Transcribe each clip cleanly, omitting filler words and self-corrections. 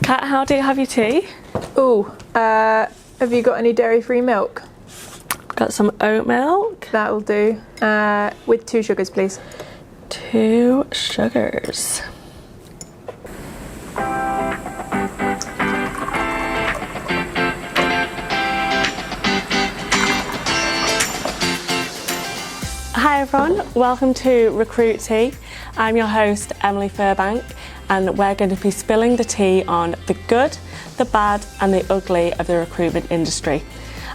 Kat, how do you have your tea? Have you got any dairy-free milk? Got some oat milk. That'll do. With 2 sugars, please. 2 sugars. Hi everyone, welcome to Recruit Tea. I'm your host Emily Firbank, and we're going to be spilling the tea on the good, the bad and the ugly of the recruitment industry.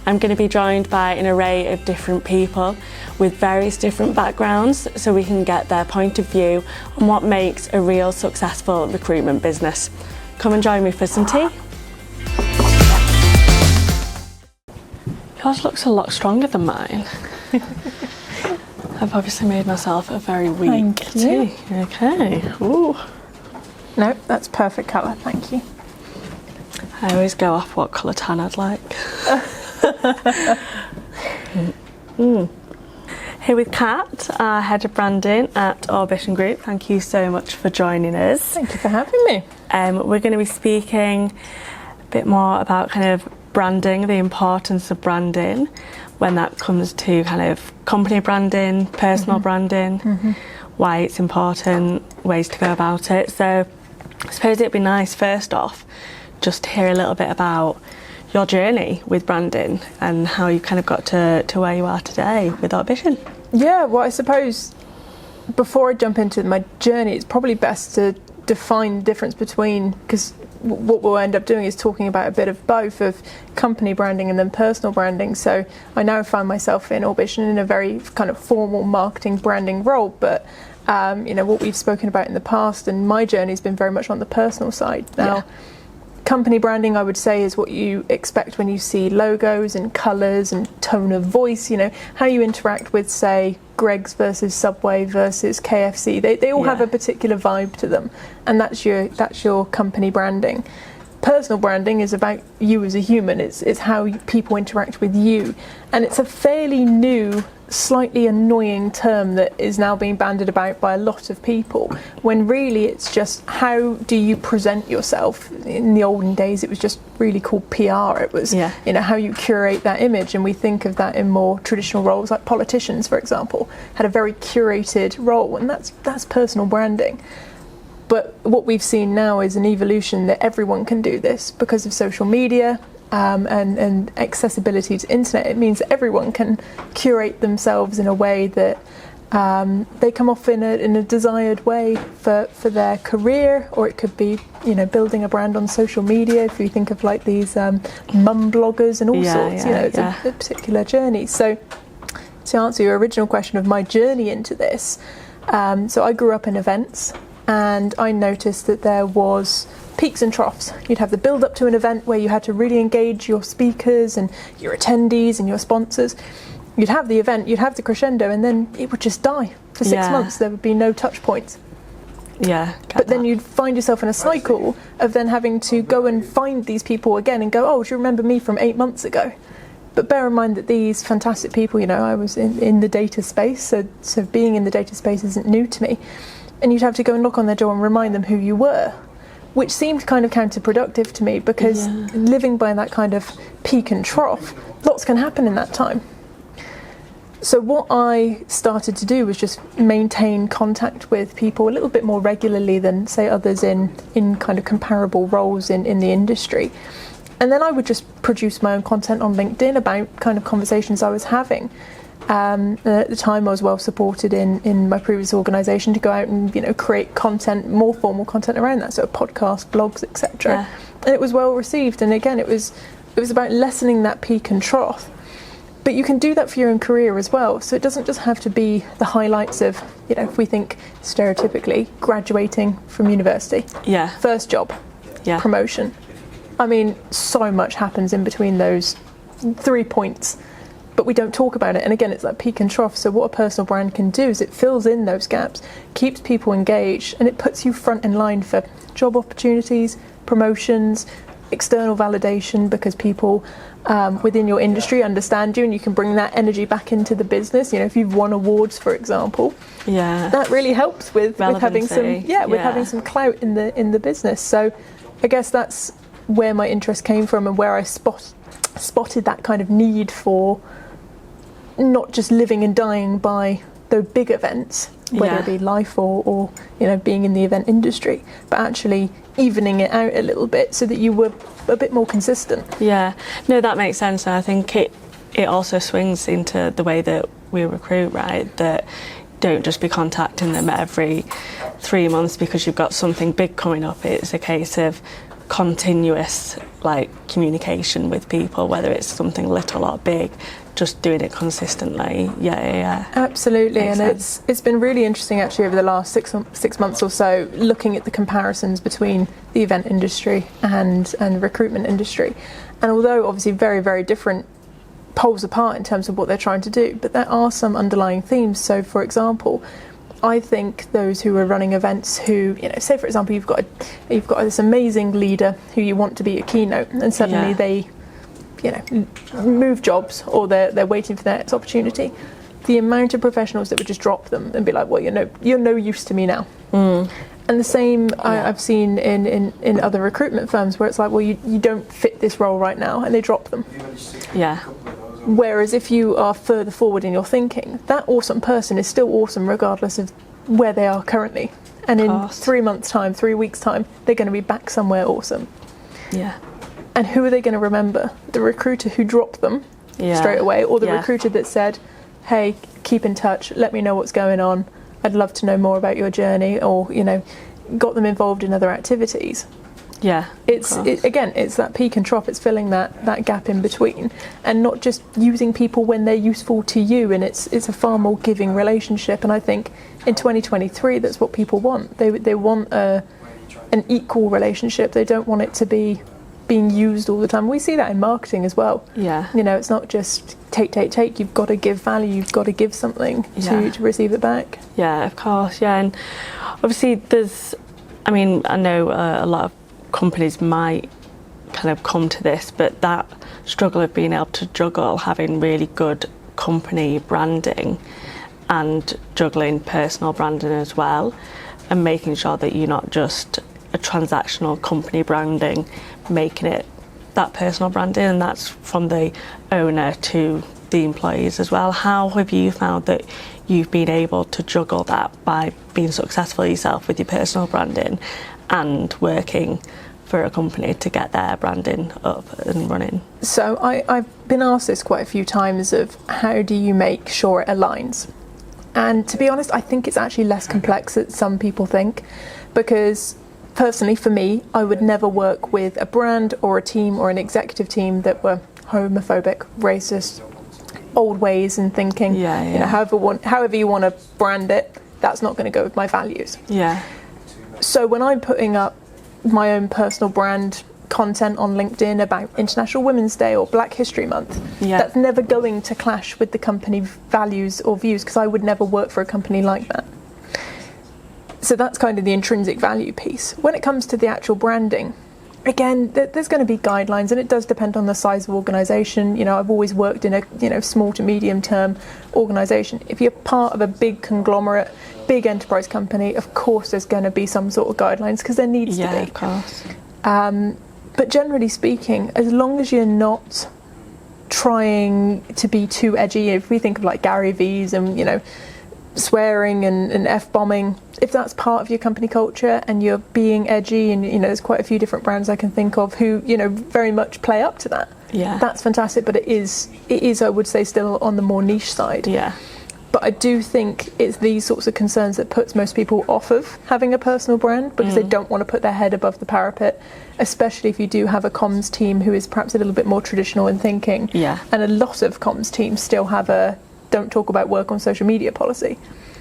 I'm going to be joined by an array of different people with various different backgrounds so we can get their point of view on what makes a real successful recruitment business. Come and join me for some tea. Yours looks a lot stronger than mine. I've obviously made myself a very weak tea. Okay. Ooh. No, that's perfect colour, thank you. I always go off what colour tan I'd like. Here with Kat, our Head of Branding at Orbition Group. Thank you so much for joining us. Thank you for having me. We're going to be speaking a bit more about kind of branding, the importance of branding when that comes to kind of company branding, personal branding, why it's important, ways to go about it. So I suppose it'd be nice first off just to hear a little bit about your journey with branding and how you kind of got to where you are today with Orbition. Yeah, well, I suppose before I jump into my journey, it's probably best to define the difference between, because what we'll end up doing is talking about a bit of both, of company branding and then personal branding. So I now find myself in Orbition in a very kind of formal marketing branding role, but what we've spoken about in the past and my journey has been very much on the personal side. Now, company branding, I would say, is what you expect when you see logos and colours and tone of voice, how you interact with, say, Greggs versus Subway versus KFC. They all have a particular vibe to them, and that's your company branding. Personal branding is about you as a human. It's how people interact with you, and it's a fairly new, slightly annoying term that is now being bandied about by a lot of people, when really it's just how do you present yourself. In the olden days it was just really called PR. It was how you curate that image, and we think of that in more traditional roles, like politicians, for example, had a very curated role, and that's personal branding. But what we've seen now is an evolution that everyone can do this because of social media and accessibility to internet. It means that everyone can curate themselves in a way that they come off in a desired way for their career, or it could be building a brand on social media. If you think of like these mum bloggers and all sorts, it's a particular journey. So to answer your original question of my journey into this, so I grew up in events. And I noticed that there was peaks and troughs. You'd have the build up to an event where you had to really engage your speakers and your attendees and your sponsors. You'd have the event, you'd have the crescendo, and then it would just die for 6 months. There would be no touch points. But then you'd find yourself in a cycle of then having to go and find these people again and go, oh, do you remember me from 8 months ago? But bear in mind that these fantastic people, I was in the data space, so being in the data space isn't new to me. And you'd have to go and knock on their door and remind them who you were, which seemed kind of counterproductive to me, because living by that kind of peak and trough, lots can happen in that time. So what I started to do was just maintain contact with people a little bit more regularly than, say, others in kind of comparable roles in the industry. And then I would just produce my own content on LinkedIn about kind of conversations I was having. At the time I was well supported in my previous organisation to go out and create content, more formal content around that, so podcasts, blogs, etc. And it was well received, and again it was about lessening that peak and trough. But you can do that for your own career as well, so it doesn't just have to be the highlights of, if we think stereotypically, graduating from university, first job, promotion. I mean, so much happens in between those 3 points, but we don't talk about it. And again, it's like peak and trough. So what a personal brand can do is it fills in those gaps, keeps people engaged, and it puts you front in line for job opportunities, promotions, external validation, because people within your industry understand you, and you can bring that energy back into the business. If you've won awards, for example, that really helps with having some having some clout in the business. So I guess that's where my interest came from, and where I spotted that kind of need for not just living and dying by the big events, whether it be life or being in the event industry, but actually evening it out a little bit so that you were a bit more consistent. Yeah, no, that makes sense. And I think it also swings into the way that we recruit, right? That don't just be contacting them every 3 months because you've got something big coming up. It's a case of continuous communication with people, whether it's something little or big, just doing it consistently. Yeah. Absolutely. Makes sense. It's been really interesting actually over the last six months or so, looking at the comparisons between the event industry and recruitment industry. And although obviously very, very different poles apart in terms of what they're trying to do, but there are some underlying themes. So for example, I think those who are running events who, say for example you've got this amazing leader who you want to be a keynote, and suddenly they move jobs, or they're waiting for their next opportunity. The amount of professionals that would just drop them and be like, well, you're no use to me now. And the same I've seen in other recruitment firms where it's like, well, you don't fit this role right now, and they drop them. Yeah. Whereas if you are further forward in your thinking, that awesome person is still awesome regardless of where they are currently. And in 3 months' time, 3 weeks' time, they're going to be back somewhere awesome. Yeah. And who are they going to remember? The recruiter who dropped them straight away, or the recruiter that said, hey, keep in touch, let me know what's going on, I'd love to know more about your journey, or, got them involved in other activities. Yeah, it's that peak and trough. It's filling that gap in between, and not just using people when they're useful to you. And it's a far more giving relationship. And I think in 2023, that's what people want. They want an equal relationship. They don't want it to be being used all the time. We see that in marketing as well. Yeah, it's not just take. You've got to give value. You've got to give something to receive it back. Yeah, of course. Yeah, and obviously I know a lot of companies might kind of come to this, but that struggle of being able to juggle having really good company branding and juggling personal branding as well, and making sure that you're not just a transactional company branding, making it that personal branding, and that's from the owner to the employees as well. How have you found that you've been able to juggle that by being successful yourself with your personal branding and working for a company to get their branding up and running? So I've been asked this quite a few times of how do you make sure it aligns? And to be honest, I think it's actually less complex than some people think, because personally for me, I would never work with a brand or a team or an executive team that were homophobic, racist, old ways and thinking. However you want to brand it, that's not going to go with my values. Yeah. So when I'm putting up my own personal brand content on LinkedIn about International Women's Day or Black History Month, that's never going to clash with the company values or views, because I would never work for a company like that. So that's kind of the intrinsic value piece. When it comes to the actual branding, again, there's going to be guidelines, and it does depend on the size of organisation. I've always worked in a small to medium term organisation. If you're part of a big conglomerate, big enterprise company, of course there's going to be some sort of guidelines, because there needs to be. Yeah, of course. But generally speaking, as long as you're not trying to be too edgy, if we think of like Gary V's and swearing and F-bombing, if that's part of your company culture and you're being edgy, and there's quite a few different brands I can think of who very much play up to that. Yeah, that's fantastic. But it is I would say still on the more niche side. Yeah. But I do think it's these sorts of concerns that puts most people off of having a personal brand, because they don't want to put their head above the parapet, especially if you do have a comms team who is perhaps a little bit more traditional in thinking. Yeah. And a lot of comms teams still have a don't talk about work on social media policy.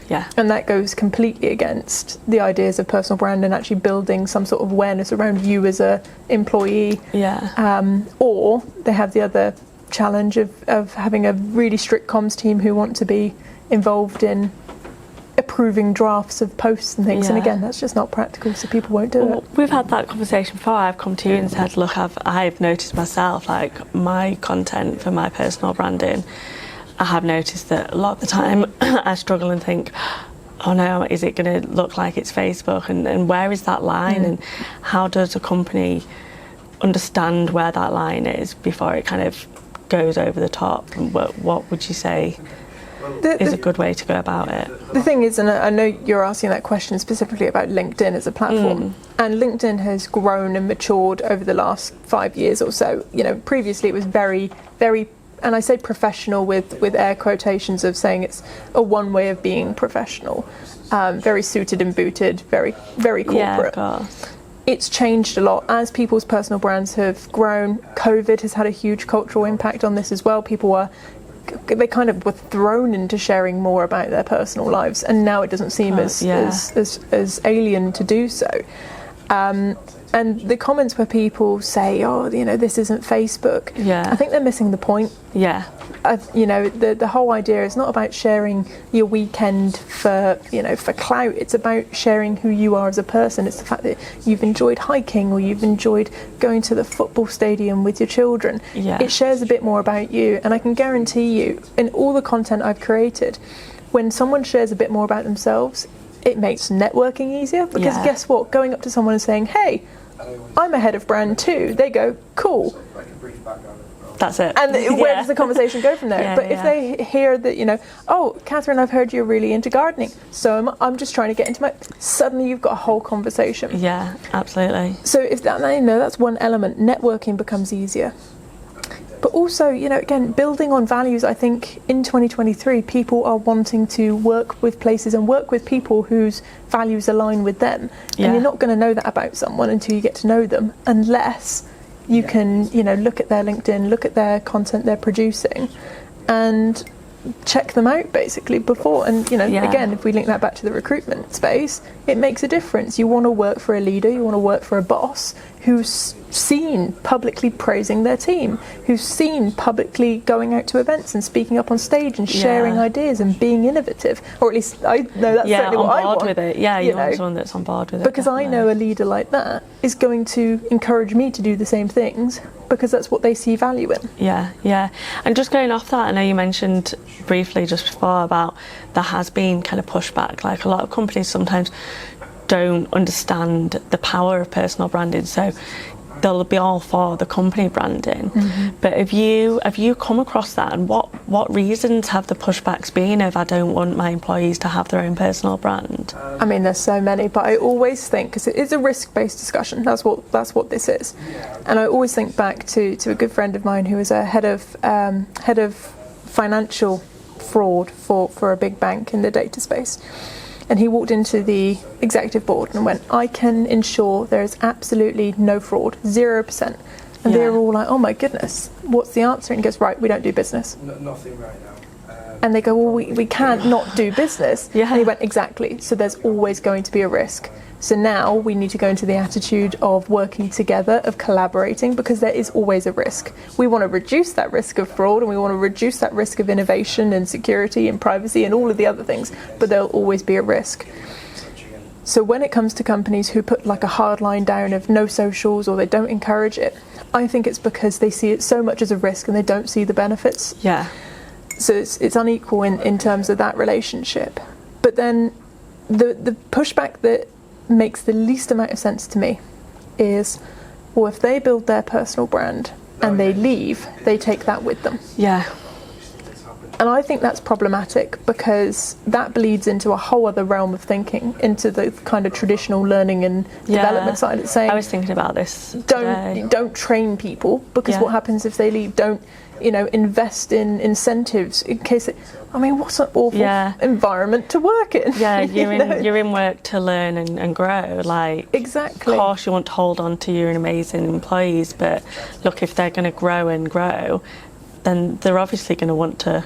Yeah. And that goes completely against the ideas of personal brand and actually building some sort of awareness around you as a employee. Yeah. Or they have the other challenge of having a really strict comms team who want to be involved in approving drafts of posts and things. And again, that's just not practical, so people won't do it. We've had that conversation before. I've come to you and said, look, I've noticed myself, like my content for my personal branding, I have noticed that a lot of the time I struggle and think, oh no, is it going to look like it's Facebook? And where is that line? And how does a company understand where that line is before it kind of goes over the top? And what would you say is a good way to go about it? The thing is, and I know you're asking that question specifically about LinkedIn as a platform, and LinkedIn has grown and matured over the last 5 years or so. You know, previously it was very, very, and I say professional with air quotations of saying it's a one way of being professional, very suited and booted, very, very corporate. Yeah, of course. It's changed a lot as people's personal brands have grown. COVID has had a huge cultural impact on this as well. They kind of were thrown into sharing more about their personal lives, and now it doesn't seem as alien to do so. And the comments where people say, oh, you know, this isn't Facebook, I think they're missing the point. You know, the whole idea is not about sharing your weekend for clout. It's about sharing who you are as a person. It's the fact that you've enjoyed hiking or you've enjoyed going to the football stadium with your children. It shares a bit more about you, and I can guarantee you, in all the content I've created, when someone shares a bit more about themselves, it makes networking easier, because guess what? Going up to someone and saying, hey, I'm a head of brand too, they go, cool. That's it. And where does the conversation go from there? But if they hear that, you know, oh, Catherine, I've heard you're really into gardening, so I'm just trying to get into my... Suddenly you've got a whole conversation. Yeah, absolutely. So if that, you know, that's one element. Networking becomes easier. But also, you know, again, building on values. I think in 2023, people are wanting to work with places and work with people whose values align with them. And you're not going to know that about someone until you get to know them, unless you can, you know, look at their LinkedIn, look at their content they're producing, and check them out basically before. And, you know, again, if we link that back to the recruitment space, it makes a difference. You want to work for a leader, you want to work for a boss who's seen publicly praising their team, who's seen publicly going out to events and speaking up on stage and sharing ideas and being innovative, or at least I know that's certainly what I want. With it. You want someone that's on board with it. Because definitely. I know a leader like that is going to encourage me to do the same things, because that's what they see value in. Yeah. And just going off that, I know you mentioned briefly just before about there has been kind of pushback. Like, a lot of companies sometimes don't understand the power of personal branding, so they'll be all for the company branding. But have you come across that, and what reasons have the pushbacks been of, I don't want my employees to have their own personal brand? I mean, there's so many, but I always think, because it is a risk-based discussion, that's what this is, and I always think back to a good friend of mine who was a head of financial fraud for a big bank in the data space. And he walked into the executive board and went, I can ensure there is absolutely no fraud, 0%. And they were all like, oh my goodness, what's the answer? And he goes, right, we don't do business. Nothing right now. And they go, well, we can't not do business. And he went, exactly. So there's always going to be a risk. So now we need to go into the attitude of working together, of collaborating, because there is always a risk. We want to reduce that risk of fraud, and we want to reduce that risk of innovation and security and privacy and all of the other things, but there'll always be a risk. So when it comes to companies who put like a hard line down of no socials, or they don't encourage it, I think it's because they see it so much as a risk and they don't see the benefits. So it's unequal in terms of that relationship. But then the pushback that makes the least amount of sense to me is, well, if they build their personal brand and they leave, they take that with them. And I think that's problematic, because that bleeds into a whole other realm of thinking, into the kind of traditional learning and development side. It's saying, I was thinking about this don't train people, because what happens if they leave? Don't, you know, invest in incentives in case what's an awful environment to work in? You're in work to learn and grow. Like, exactly. Of course you want to hold on to your amazing employees, but look, if they're going to grow, then they're obviously going to want to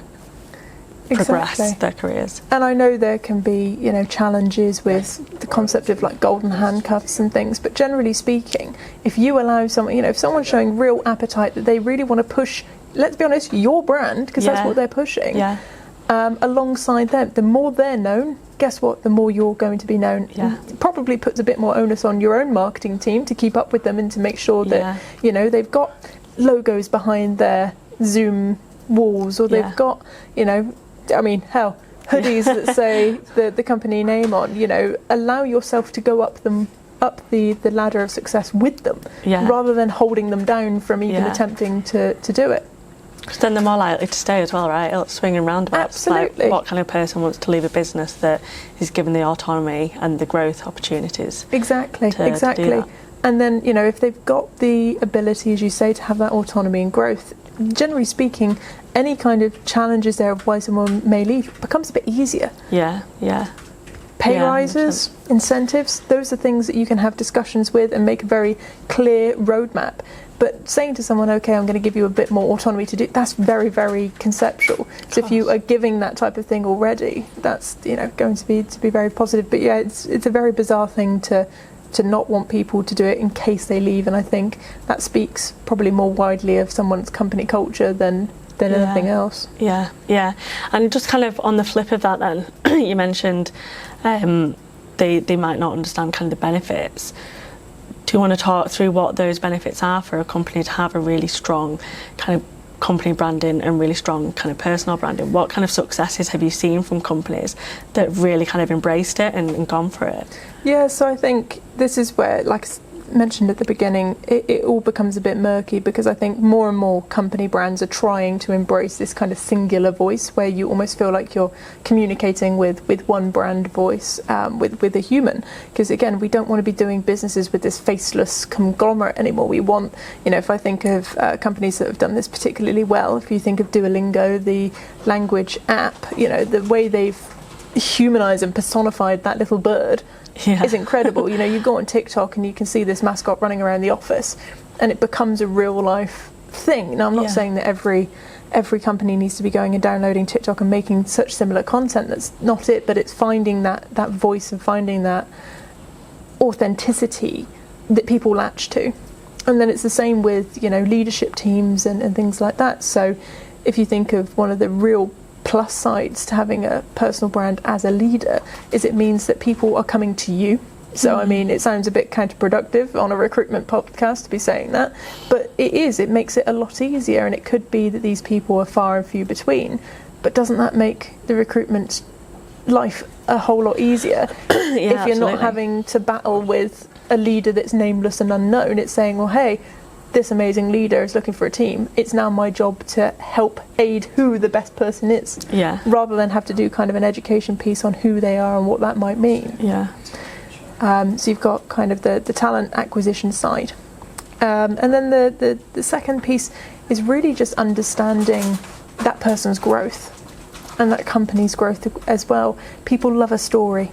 progress their careers. And I know there can be, you know, challenges with the concept of like golden handcuffs and things, but generally speaking, if you allow someone, you know, if someone's showing real appetite that they really want to push, let's be honest, your brand, because that's what they're pushing, alongside them, the more they're known, guess what, the more you're going to be known. It probably puts a bit more onus on your own marketing team to keep up with them and to make sure that, you know, they've got logos behind their Zoom walls, or they've got, you know, I mean, hell, hoodies that say the company name on. You know, allow yourself to go up the ladder of success with them, rather than holding them down from even attempting to do it. Because then they're more likely to stay as well, right? It's swinging roundabouts. Absolutely. Like, what kind of person wants to leave a business that is given the autonomy and the growth opportunities? Exactly. To do that? And then, you know, if they've got the ability, as you say, to have that autonomy and growth, generally speaking, any kind of challenges there of why someone may leave becomes a bit easier. Yeah. Pay rises, 100%. Incentives, those are things that you can have discussions with and make a very clear roadmap. But saying to someone, okay, I'm going to give you a bit more autonomy to do, that's very, very conceptual. So if you are giving that type of thing already, that's, you know, going to be very positive. But yeah, it's a very bizarre thing to not want people to do it in case they leave, and I think that speaks probably more widely of someone's company culture than anything else. Yeah. And just kind of on the flip of that then, you mentioned they might not understand kind of the benefits. Do you want to talk through what those benefits are for a company to have a really strong kind of company branding and really strong kind of personal branding? What kind of successes have you seen from companies that really kind of embraced it and gone for it? Yeah, so I think this is where, like I mentioned at the beginning, it all becomes a bit murky, because I think more and more company brands are trying to embrace this kind of singular voice where you almost feel like you're communicating with one brand voice, with a human. Because again, we don't want to be doing businesses with this faceless conglomerate anymore. We want, you know, if I think of companies that have done this particularly well, if you think of Duolingo, the language app, you know, the way they've humanized and personified that little bird is incredible. You know, you go on TikTok and you can see this mascot running around the office and it becomes a real life thing. Now, I'm not saying that every company needs to be going and downloading TikTok and making such similar content. That's not it, but it's finding that voice and finding that authenticity that people latch to. And then it's the same with, you know, leadership teams and things like that. So if you think of one of the real plus sides to having a personal brand as a leader, is it means that people are coming to you. So I mean, it sounds a bit counterproductive on a recruitment podcast to be saying that, but it makes it a lot easier. And it could be that these people are far and few between, but doesn't that make the recruitment life a whole lot easier? If you're not having to battle with a leader that's nameless and unknown, it's saying, well, hey, this amazing leader is looking for a team. It's now my job to help aid who the best person is, rather than have to do kind of an education piece on who they are and what that might mean. So you've got kind of the talent acquisition side, and then the second piece is really just understanding that person's growth and that company's growth as well. People love a story.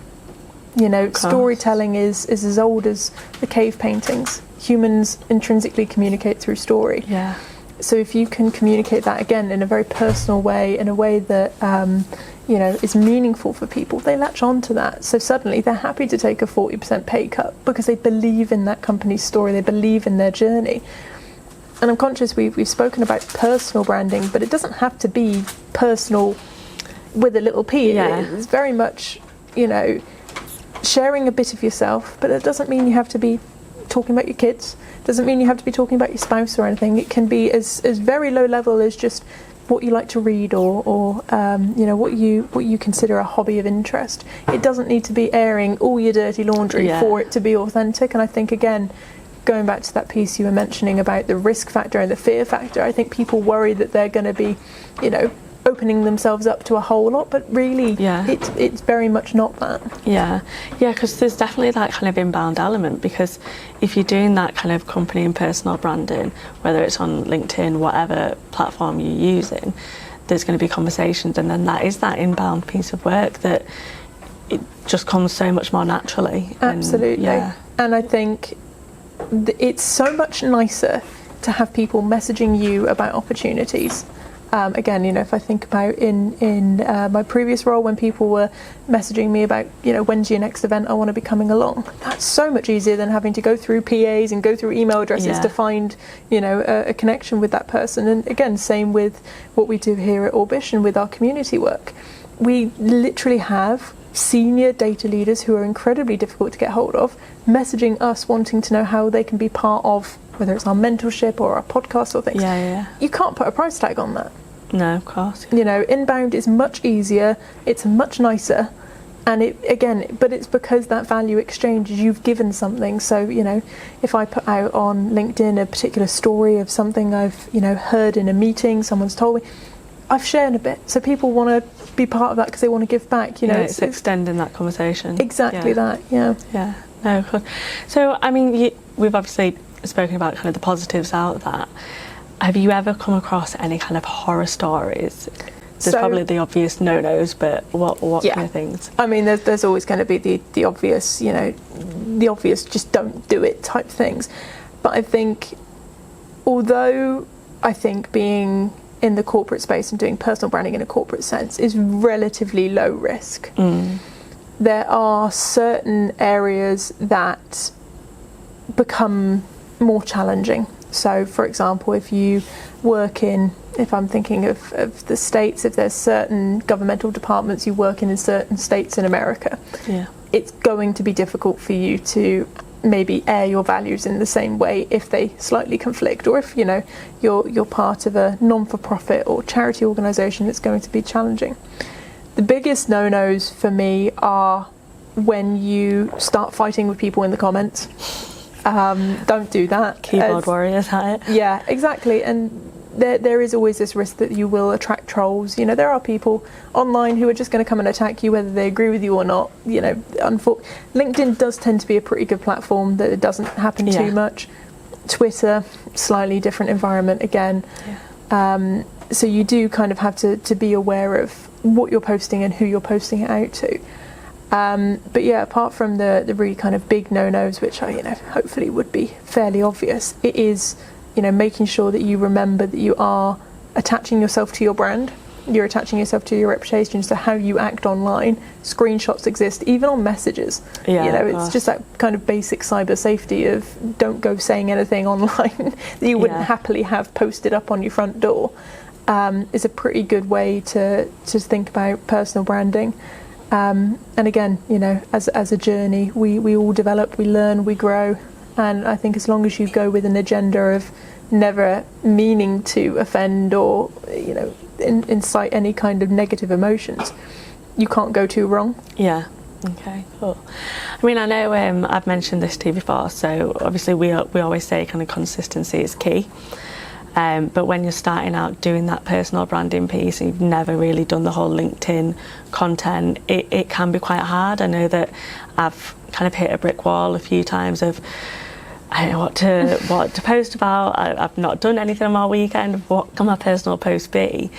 You know, storytelling is as old as the cave paintings. Humans intrinsically communicate through story. So if you can communicate that again in a very personal way, in a way that you know, is meaningful for people, they latch on to that. So suddenly they're happy to take a 40% pay cut because they believe in that company's story, they believe in their journey. And I'm conscious we've spoken about personal branding, but it doesn't have to be personal with a little p. It's very much, you know, sharing a bit of yourself, but it doesn't mean you have to be talking about your kids, doesn't mean you have to be talking about your spouse or anything. It can be as very low level as just what you like to read or you know, what you consider a hobby of interest. It doesn't need to be airing all your dirty laundry for it to be authentic. And I think, again, going back to that piece you were mentioning about the risk factor and the fear factor, I think people worry that they're going to be, you know, opening themselves up to a whole lot, but really it's very much not that. Because there's definitely that kind of inbound element, because if you're doing that kind of company and personal branding, whether it's on LinkedIn, whatever platform you're using, there's going to be conversations, and then that is that inbound piece of work that it just comes so much more naturally. Absolutely. And I think it's so much nicer to have people messaging you about opportunities. Again, you know, if I think about in my previous role, when people were messaging me about, you know, when's your next event, I want to be coming along. That's so much easier than having to go through PAs and go through email addresses to find, you know, a connection with that person. And again, same with what we do here at Orbition with our community work. We literally have senior data leaders who are incredibly difficult to get hold of messaging us wanting to know how they can be part of, whether it's our mentorship or our podcast or things. You can't put a price tag on that. No, of course. You know, inbound is much easier, it's much nicer, and but it's because that value exchange is you've given something. So, you know, if I put out on LinkedIn a particular story of something I've, you know, heard in a meeting, someone's told me, I've shared a bit, so people want to be part of that because they want to give back. You know, it's extending that conversation. Exactly that. Yeah. Yeah. No, of course. So, I mean, we've obviously spoken about kind of the positives out of that. Have you ever come across any kind of horror stories? There's probably the obvious no-nos, but what kind of things? I mean, there's always going to be the obvious, you know, the obvious just don't do it type things. But I think, although I think being in the corporate space and doing personal branding in a corporate sense is relatively low risk, there are certain areas that become more challenging. So, for example, if you work if I'm thinking of the States, if there's certain governmental departments you work in certain states in America, it's going to be difficult for you to maybe air your values in the same way if they slightly conflict, or if, you know, you're part of a non-for-profit or charity organisation, it's going to be challenging. The biggest no-nos for me are when you start fighting with people in the comments. Don't do that. Keyboard warriors, hat it. Yeah, exactly. And there is always this risk that you will attract trolls. You know, there are people online who are just going to come and attack you whether they agree with you or not. You know, LinkedIn does tend to be a pretty good platform that it doesn't happen too much. Twitter, slightly different environment again. So you do kind of have to be aware of what you're posting and who you're posting it out to. But yeah, apart from the really kind of big no-nos, which are, you know, hopefully would be fairly obvious, it is, you know, making sure that you remember that you are attaching yourself to your brand, you're attaching yourself to your reputation, so how you act online. Screenshots exist, even on messages. You know, it's just that kind of basic cyber safety of don't go saying anything online that you wouldn't happily have posted up on your front door, is a pretty good way to think about personal branding. And again, you know, as a journey, we all develop, we learn, we grow, and I think as long as you go with an agenda of never meaning to offend or, you know, incite any kind of negative emotions, you can't go too wrong. Yeah. Okay, cool. I mean, I know I've mentioned this to you before, so obviously we always say kind of consistency is key. But when you're starting out doing that personal branding piece and you've never really done the whole LinkedIn content, it can be quite hard. I know that I've kind of hit a brick wall a few times of I don't know what to post about. I've not done anything on my weekend. What can my personal post be?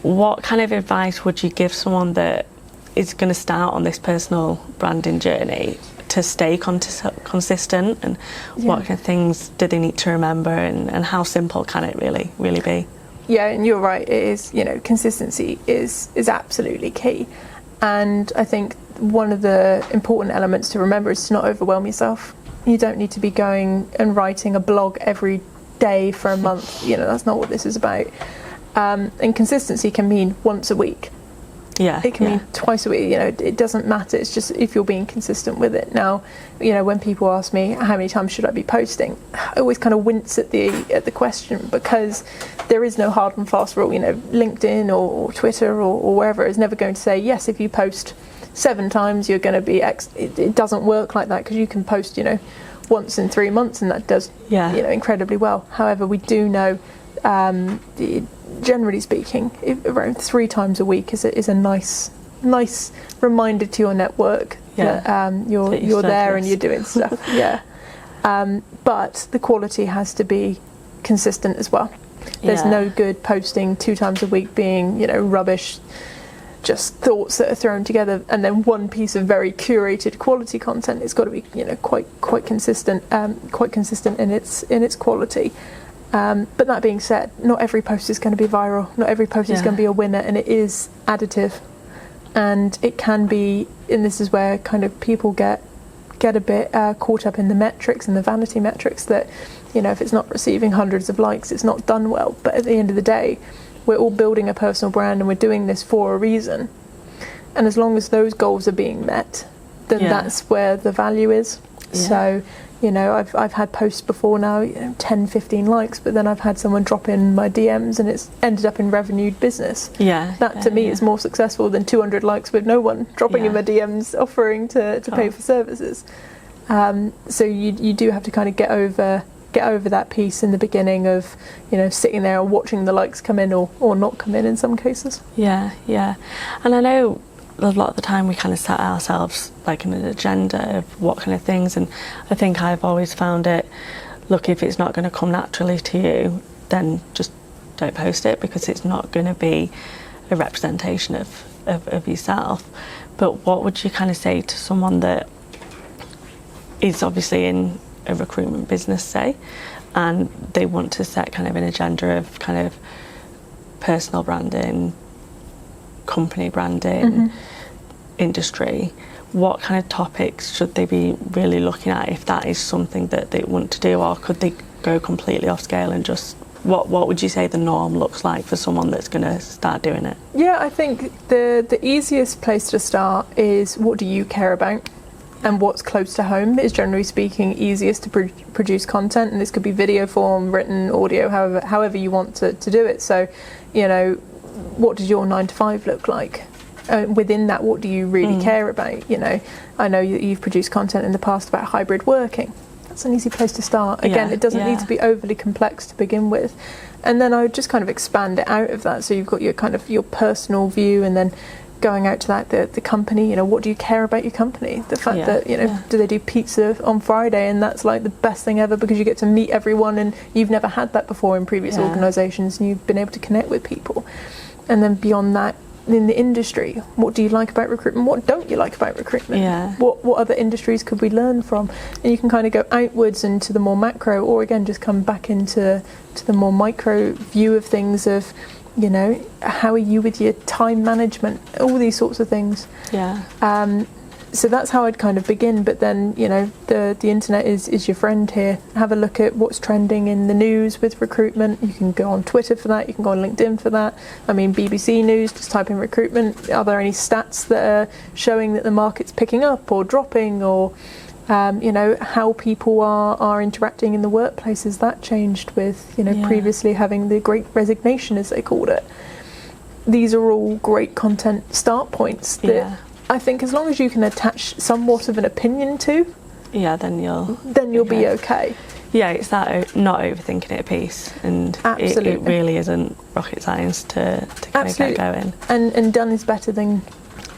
What kind of advice would you give someone that is going to start on this personal branding journey to stay consistent, and what kind of things do they need to remember, and how simple can it really be? Yeah, and you're right, it is, you know, consistency is absolutely key. And I think one of the important elements to remember is to not overwhelm yourself. You don't need to be going and writing a blog every day for a month. You know, that's not what this is about. And consistency can mean once a week. Yeah, it can mean twice a week. You know, it doesn't matter. It's just if you're being consistent with it. Now, you know, when people ask me how many times should I be posting, I always kind of wince at the question, because there is no hard and fast rule. You know, LinkedIn or Twitter or wherever is never going to say yes, if you post 7 times you're going to be X. It doesn't work like that, because you can post, you know, once in 3 months and that does you know, incredibly well. However, we do know generally speaking, around 3 times a week is a nice reminder to your network that you're there and you're doing stuff. But the quality has to be consistent as well. There's no good posting 2 times a week being, you know, rubbish, just thoughts that are thrown together, and then one piece of very curated quality content. It's got to be, you know, quite consistent in its quality. But that being said, not every post is going to be viral, not every post is going to be a winner, and it is additive. And it can be, and this is where kind of people get a bit caught up in the metrics and the vanity metrics, that, you know, if it's not receiving hundreds of likes, it's not done well. But at the end of the day, we're all building a personal brand and we're doing this for a reason. And as long as those goals are being met, then that's where the value is. So I've had posts before now, 10, 15 likes, but then I've had someone drop in my DMs and it's ended up in revenued business. That to me is more successful than 200 likes with no one dropping in my DMs offering to pay for services. So you do have to kind of get over that piece in the beginning of, sitting there and watching the likes come in or not come in some cases. Yeah. And I know a lot of the time we kind of set ourselves like an agenda of what kind of things, and I think I've always found it, look, if it's not going to come naturally to you, then just don't post it, because it's not going to be a representation of yourself. But what would you kind of say to someone that is obviously in a recruitment business, say, and they want to set kind of an agenda of kind of personal branding, company branding, industry? What kind of topics should they be really looking at if that is something that they want to do, or could they go completely off scale and just what would you say the norm looks like for someone that's going to start doing it? Yeah, I think the easiest place to start is, what do you care about? And what's close to home is, generally speaking, easiest to produce content, and this could be video form, written, audio, however you want to do it. So, what does your 9 to 5 look like? Within that, what do you really care about? I know you've produced content in the past about hybrid working. That's an easy place to start. Again, it doesn't need to be overly complex to begin with. And then I would just kind of expand it out of that. So you've got your personal view, and then going out to that, the company, what do you care about your company? The fact that, do they do pizza on Friday, and that's like the best thing ever because you get to meet everyone and you've never had that before in previous organisations, and you've been able to connect with people. And then beyond that, in the industry, what do you like about recruitment? What don't you like about recruitment? What other industries could we learn from? And you can kind of go outwards into the more macro, or again just come back into the more micro view of things of, how are you with your time management, all these sorts of things. So that's how I'd kind of begin. But then, the internet is your friend here. Have a look at what's trending in the news with recruitment. You can go on Twitter for that. You can go on LinkedIn for that. I mean, BBC News, just type in recruitment. Are there any stats that are showing that the market's picking up or dropping, or, how people are interacting in the workplace? Has that changed with, previously having the Great Resignation, as they called it? These are all great content start points that I think, as long as you can attach somewhat of an opinion to, then you'll be okay. It's that not overthinking it a piece, and it really isn't rocket science to kind of get going. And done is better than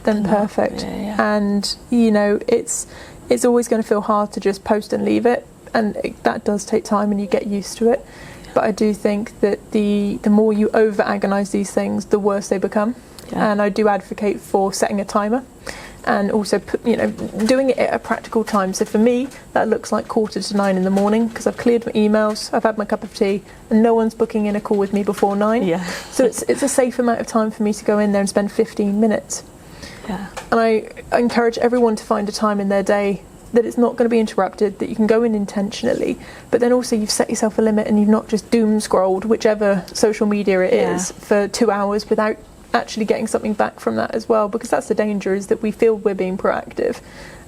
perfect. And it's always going to feel hard to just post and leave it, and that does take time, and you get used to it. But I do think that the more you over agonise these things, the worse they become. And I do advocate for setting a timer, and also doing it at a practical time. So for me, that looks like 8:45 in the morning, because I've cleared my emails, I've had my cup of tea, and no one's booking in a call with me before 9. So it's a safe amount of time for me to go in there and spend 15 minutes. And I encourage everyone to find a time in their day that it's not going to be interrupted, that you can go in intentionally, but then also you've set yourself a limit, and you've not just doom scrolled whichever social media it is for 2 hours without actually getting something back from that as well, because that's the danger, is that we feel we're being proactive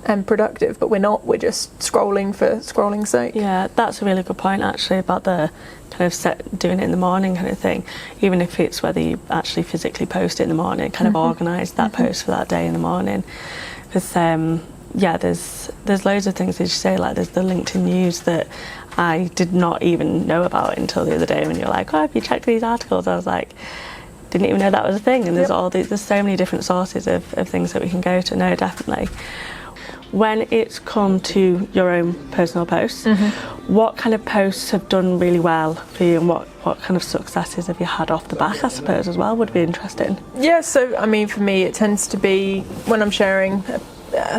and productive, but we're not. We're just scrolling for scrolling's sake. That's a really good point, actually, about the kind of doing it in the morning kind of thing. Even if it's whether you actually physically post it in the morning, kind of organise that post for that day in the morning, because there's loads of things, as you say, like there's the LinkedIn news that I did not even know about until the other day, when you're like, have you checked these articles? I was like, didn't even know that was a thing. And there's so many different sources of things that we can go to. No, definitely. When it's come to your own personal posts, what kind of posts have done really well for you, and what kind of successes have you had off the back, I suppose, as well, would be interesting. So I mean, for me, it tends to be when I'm sharing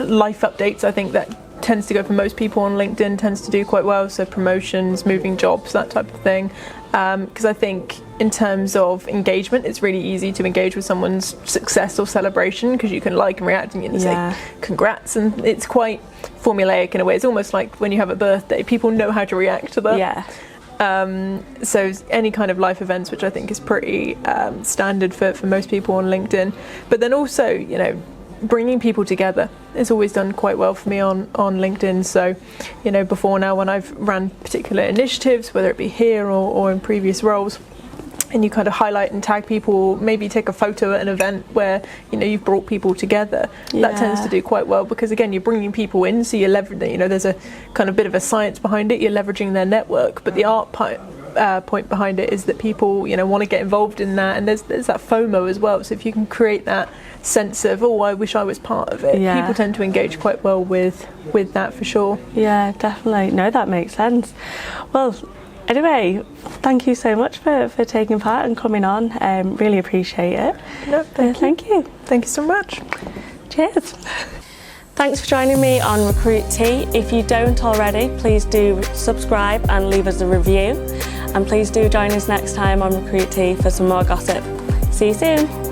life updates. I think that tends to go for most people on LinkedIn, tends to do quite well. So promotions, moving jobs, that type of thing. Because I think in terms of engagement, it's really easy to engage with someone's success or celebration, because you can like and react and you can say congrats, and it's quite formulaic in a way. It's almost like when you have a birthday, people know how to react to that. So any kind of life events, which I think is pretty standard for most people on LinkedIn. But then also, bringing people together it's always done quite well for me on LinkedIn. So, you know, before now when I've ran particular initiatives, whether it be here or in previous roles, and you kind of highlight and tag people, maybe take a photo at an event where, you know, you've brought people together, that tends to do quite well, because again, you're bringing people in, so you're leveraging, you know, there's a kind of bit of a science behind it, you're leveraging their network, but the art point behind it is that people, you know, want to get involved in that, and there's that FOMO as well. So if you can create that sense of, oh, I wish I was part of it, people tend to engage quite well with that for sure. Yeah, definitely. No, that makes sense. Well, anyway, thank you so much for taking part and coming on. Really appreciate it. No, thank you. Thank you so much. Cheers. Thanks for joining me on Recruit Tea. If you don't already, please do subscribe and leave us a review. And please do join us next time on Recruit Tea for some more gossip. See you soon.